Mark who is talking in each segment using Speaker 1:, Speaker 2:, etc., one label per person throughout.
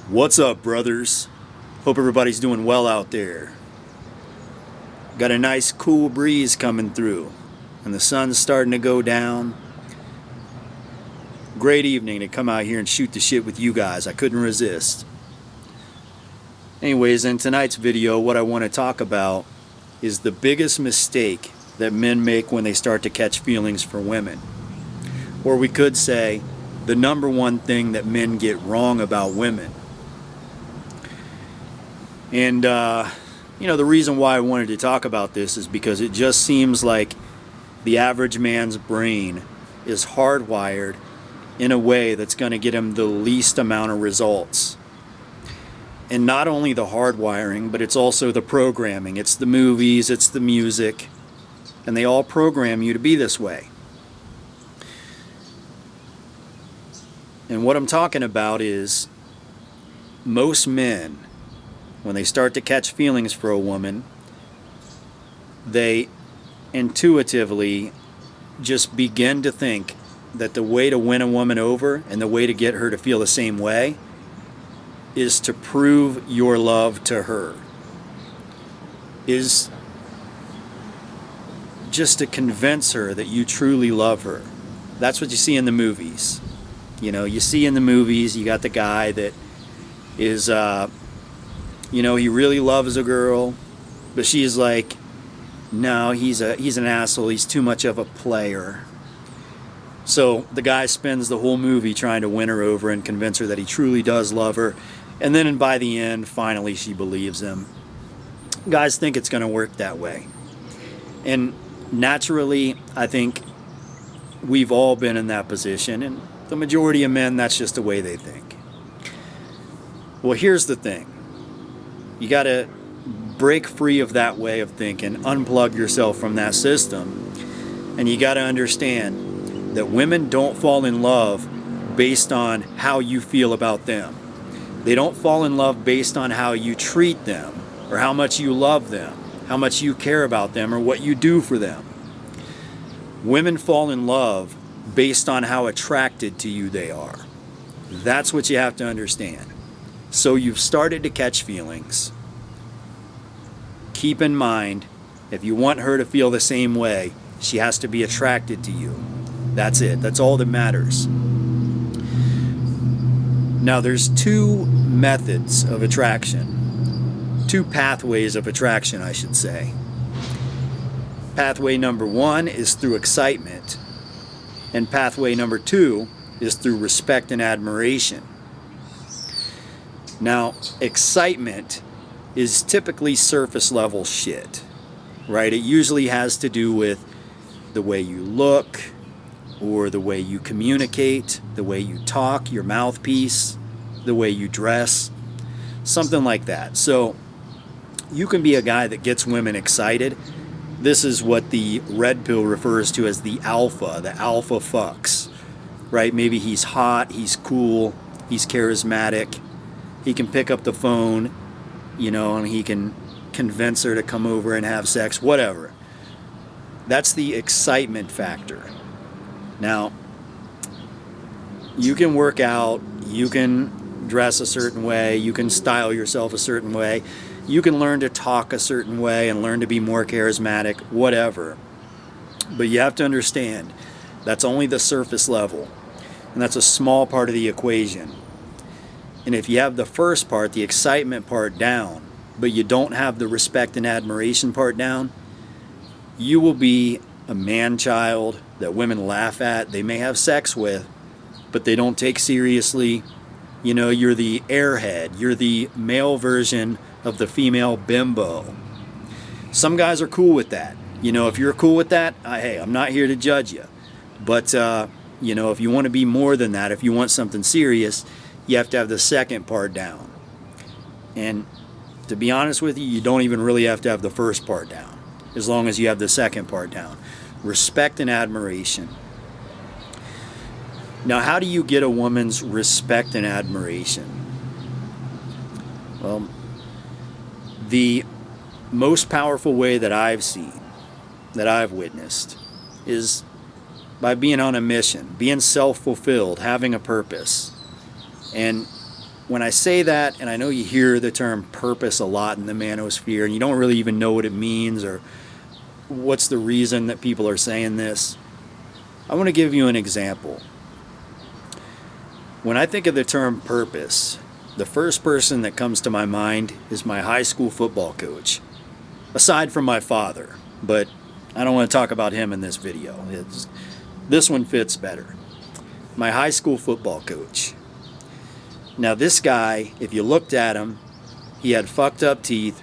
Speaker 1: What's up, brothers? Hope everybody's doing well out there. Got a nice cool breeze coming through, and the sun's starting to go down. Great evening to come out here and shoot the shit with you guys. I couldn't resist. Anyways, in tonight's video, what I want to talk about is the biggest mistake that men make when they start to catch feelings for women. Or we could say, the number one thing that men get wrong about women. And, the reason why I wanted to talk about this is because it just seems like the average man's brain is hardwired in a way that's going to get him the least amount of results. And not only the hardwiring, but it's also the programming. It's the movies, it's the music, and they all program you to be this way. And what I'm talking about is most men, when they start to catch feelings for a woman, they intuitively just begin to think that the way to win a woman over and the way to get her to feel the same way is to prove your love to her. Is just to convince her that you truly love her. That's what you see in the movies. You see in the movies, you got the guy that is, he really loves a girl, but she's like, no, he's an asshole, he's too much of a player. So the guy spends the whole movie trying to win her over and convince her that he truly does love her, and then by the end, finally she believes him. Guys think it's going to work that way. And naturally, I think we've all been in that position, and the majority of men, that's just the way they think. Well, here's the thing. You got to break free of that way of thinking, unplug yourself from that system, and you got to understand that women don't fall in love based on how you feel about them. They don't fall in love based on how you treat them, or how much you love them, how much you care about them, or what you do for them. Women fall in love based on how attracted to you they are. That's what you have to understand. So you've started to catch feelings. Keep in mind, if you want her to feel the same way, she has to be attracted to you. That's it. That's all that matters. Now, there's two methods of attraction. Two pathways of attraction, I should say. Pathway number one is through excitement. And pathway number two is through respect and admiration. Now, excitement is typically surface level shit, right? It usually has to do with the way you look, or the way you communicate, the way you talk, your mouthpiece, the way you dress, something like that. So you can be a guy that gets women excited. This is what the red pill refers to as the alpha fucks, right? Maybe he's hot, he's cool, he's charismatic, he can pick up the phone, and he can convince her to come over and have sex, whatever. That's the excitement factor. Now, you can work out, you can dress a certain way, you can style yourself a certain way, you can learn to talk a certain way and learn to be more charismatic, whatever. But you have to understand, that's only the surface level, and that's a small part of the equation. And if you have the first part, the excitement part down, but you don't have the respect and admiration part down, you will be a man-child that women laugh at, they may have sex with, but they don't take seriously. You're the airhead, you're the male version of the female bimbo. Some guys are cool with that. If you're cool with that, hey, I'm not here to judge you. But, if you want to be more than that, if you want something serious, you have to have the second part down. And to be honest with you, you don't even really have to have the first part down, as long as you have the second part down. Respect and admiration. Now, how do you get a woman's respect and admiration? Well, the most powerful way that I've seen, that I've witnessed, is by being on a mission, being self-fulfilled, having a purpose. And when I say that, and I know you hear the term purpose a lot in the manosphere, and you don't really even know what it means or what's the reason that people are saying this, I want to give you an example. When I think of the term purpose, the first person that comes to my mind is my high school football coach, aside from my father, but I don't want to talk about him in this video. This one fits better. My high school football coach. Now this guy, if you looked at him, he had fucked up teeth,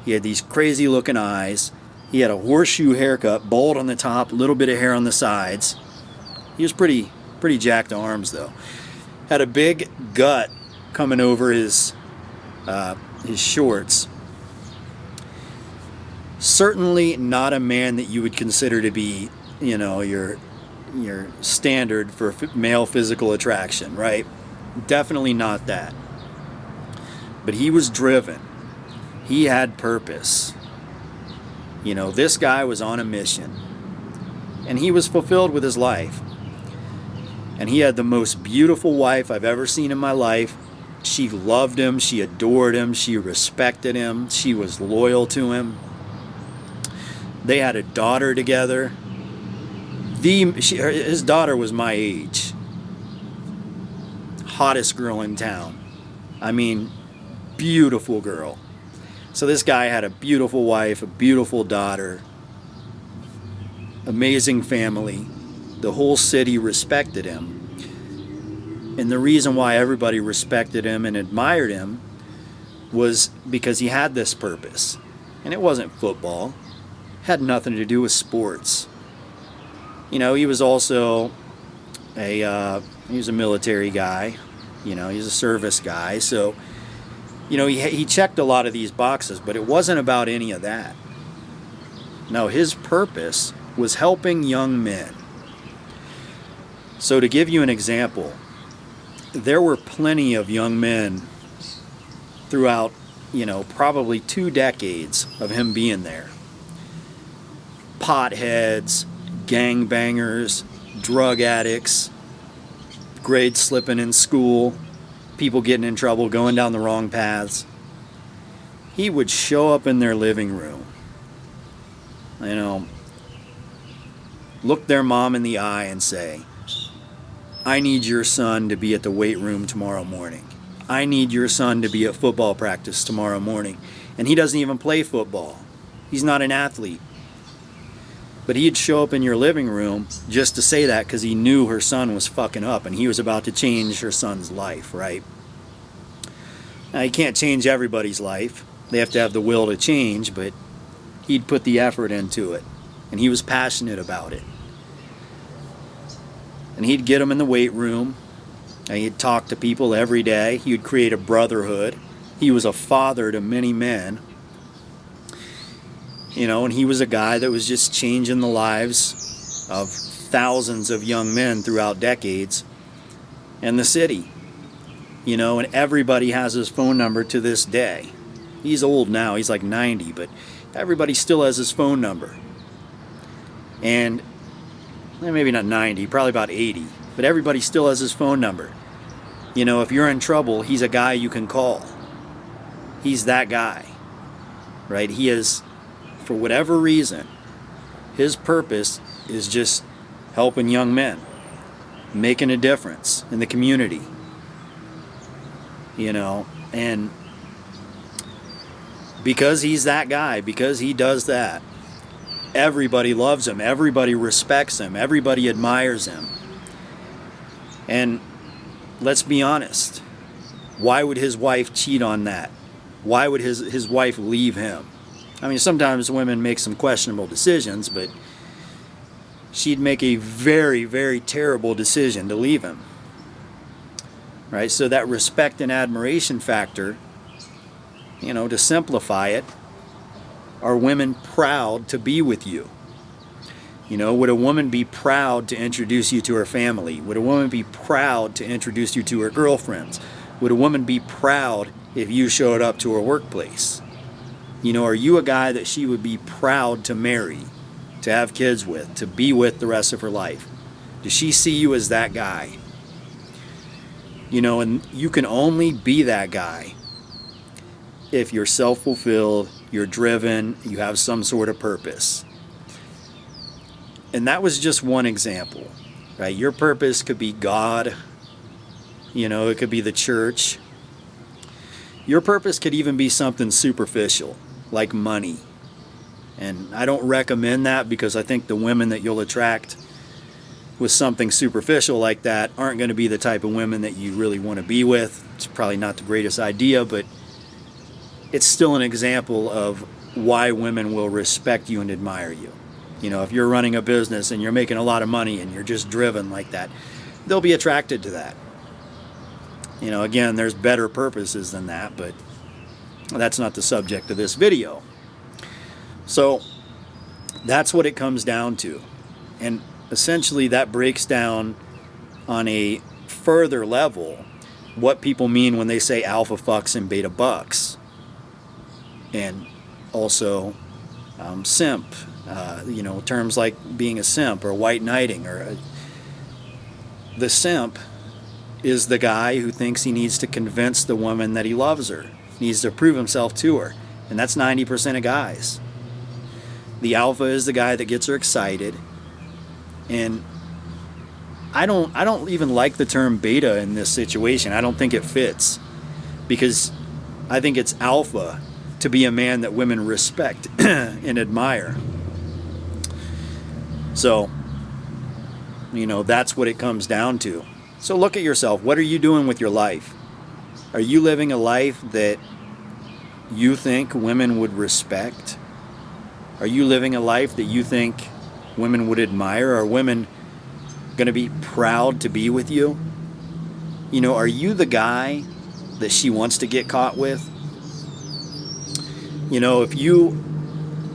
Speaker 1: he had these crazy looking eyes, he had a horseshoe haircut, bald on the top, a little bit of hair on the sides. He was pretty jacked arms though. Had a big gut coming over his shorts. Certainly not a man that you would consider to be, your standard for male physical attraction, right? Definitely not that. But he was driven. He had purpose. This guy was on a mission. And he was fulfilled with his life. And he had the most beautiful wife I've ever seen in my life. She loved him. She adored him. She respected him. She was loyal to him. They had a daughter together. His daughter was my age. Hottest girl in town. I mean, beautiful girl. So this guy had a beautiful wife, a beautiful daughter, amazing family. The whole city respected him. And the reason why everybody respected him and admired him was because he had this purpose. And it wasn't football. It had nothing to do with sports. He was also he was a military guy. He's a service guy. So, he checked a lot of these boxes, but it wasn't about any of that. No, his purpose was helping young men. So to give you an example, there were plenty of young men throughout, probably 2 decades of him being there. Potheads, gangbangers, drug addicts, grade slipping in school, people getting in trouble, going down the wrong paths. He would show up in their living room, look their mom in the eye and say, I need your son to be at the weight room tomorrow morning. I need your son to be at football practice tomorrow morning. And he doesn't even play football. He's not an athlete. But he'd show up in your living room just to say that because he knew her son was fucking up and he was about to change her son's life, right? Now, you can't change everybody's life. They have to have the will to change, but he'd put the effort into it. And he was passionate about it. And he'd get them in the weight room. And he'd talk to people every day. He would create a brotherhood. He was a father to many men. And he was a guy that was just changing the lives of thousands of young men throughout decades and the city. And everybody has his phone number to this day. He's old now, he's like 90, but everybody still has his phone number. And maybe not 90, probably about 80, but everybody still has his phone number. If you're in trouble, he's a guy you can call. He's that guy, right? He is, for whatever reason, his purpose is just helping young men, making a difference in the community, and because he's that guy, because he does that, everybody loves him, everybody respects him, everybody admires him. And let's be honest, why would his wife cheat on that? Why would his wife leave him? I mean, sometimes women make some questionable decisions, but she'd make a very, very terrible decision to leave him. Right? So that respect and admiration factor, to simplify it, are women proud to be with you? Would a woman be proud to introduce you to her family? Would a woman be proud to introduce you to her girlfriends? Would a woman be proud if you showed up to her workplace? Are you a guy that she would be proud to marry, to have kids with, to be with the rest of her life? Does she see you as that guy? And you can only be that guy if you're self-fulfilled, you're driven, you have some sort of purpose. And that was just one example, right? Your purpose could be God, it could be the church. Your purpose could even be something superficial, like money. And I don't recommend that, because I think the women that you'll attract with something superficial like that aren't going to be the type of women that you really want to be with. It's probably not the greatest idea, but it's still an example of why women will respect you and admire you. If you're running a business and you're making a lot of money and you're just driven like that, they'll be attracted to that. Again, there's better purposes than that, but that's not the subject of this video. So that's what it comes down to. And essentially that breaks down on a further level what people mean when they say alpha fucks and beta bucks. And also simp, terms like being a simp or white knighting. The simp is the guy who thinks he needs to convince the woman that he loves her, needs to prove himself to her. And that's 90% of guys. The alpha is the guy that gets her excited. And I don't even like the term beta in this situation. I don't think it fits, because I think it's alpha to be a man that women respect and admire. So, that's what it comes down to. So look at yourself. What are you doing with your life? Are you living a life that you think women would respect? Are you living a life that you think women would admire? Are women going to be proud to be with you? Are you the guy that she wants to get caught with? If you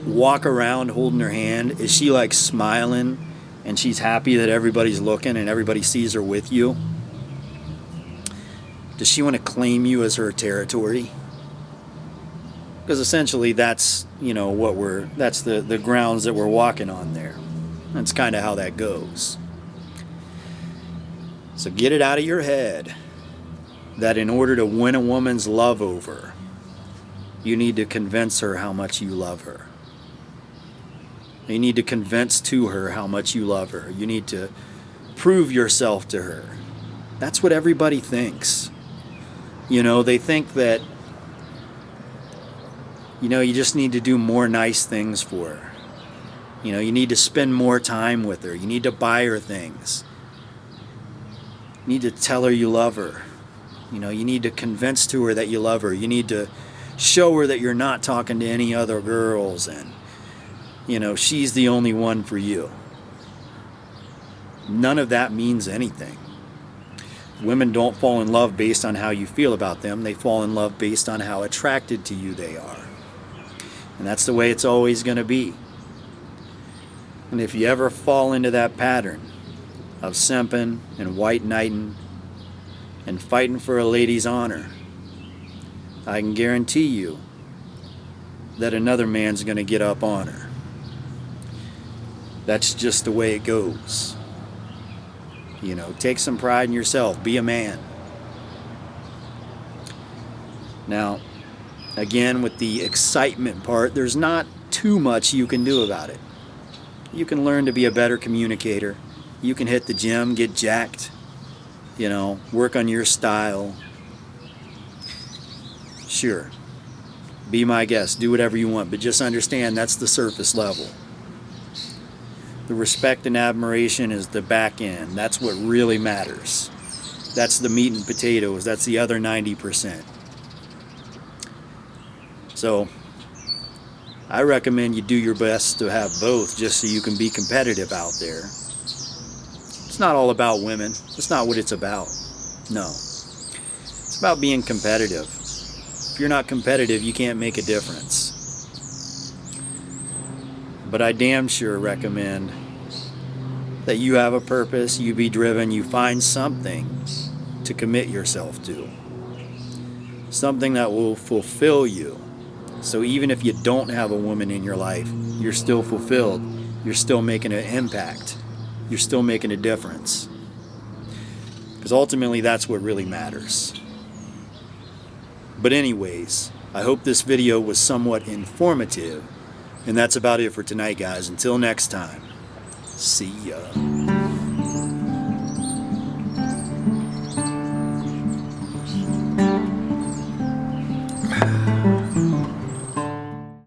Speaker 1: walk around holding her hand, is she like smiling and she's happy that everybody's looking and everybody sees her with you? Does she want to claim you as her territory? Because essentially that's, that's the grounds that we're walking on there. That's kind of how that goes. So get it out of your head that in order to win a woman's love over, you need to convince her how much you love her. You need to convince to her how much you love her. You need to prove yourself to her. That's what everybody thinks. They think that, you just need to do more nice things for her. You need to spend more time with her. You need to buy her things. You need to tell her you love her. You need to convince to her that you love her. You need to show her that you're not talking to any other girls and, she's the only one for you. None of that means anything. Women don't fall in love based on how you feel about them. They fall in love based on how attracted to you they are. And that's the way it's always going to be. And if you ever fall into that pattern of simping and white knighting and fighting for a lady's honor, I can guarantee you that another man's going to get up on her. That's just the way it goes. Take some pride in yourself. Be a man. Now, again, with the excitement part, there's not too much you can do about it. You can learn to be a better communicator. You can hit the gym, get jacked, work on your style. Sure, be my guest, do whatever you want, but just understand that's the surface level. The respect and admiration is the back end. That's what really matters. That's the meat and potatoes. That's the other 90%. So I recommend you do your best to have both, just so you can be competitive out there. It's not all about women. That's not what it's about. No. It's about being competitive. If you're not competitive, you can't make a difference. But I damn sure recommend that you have a purpose, you be driven, you find something to commit yourself to. Something that will fulfill you. So even if you don't have a woman in your life, you're still fulfilled. You're still making an impact. You're still making a difference. because ultimately that's what really matters. But anyways, I hope this video was somewhat informative, and that's about it for tonight, guys. Until next time, see ya.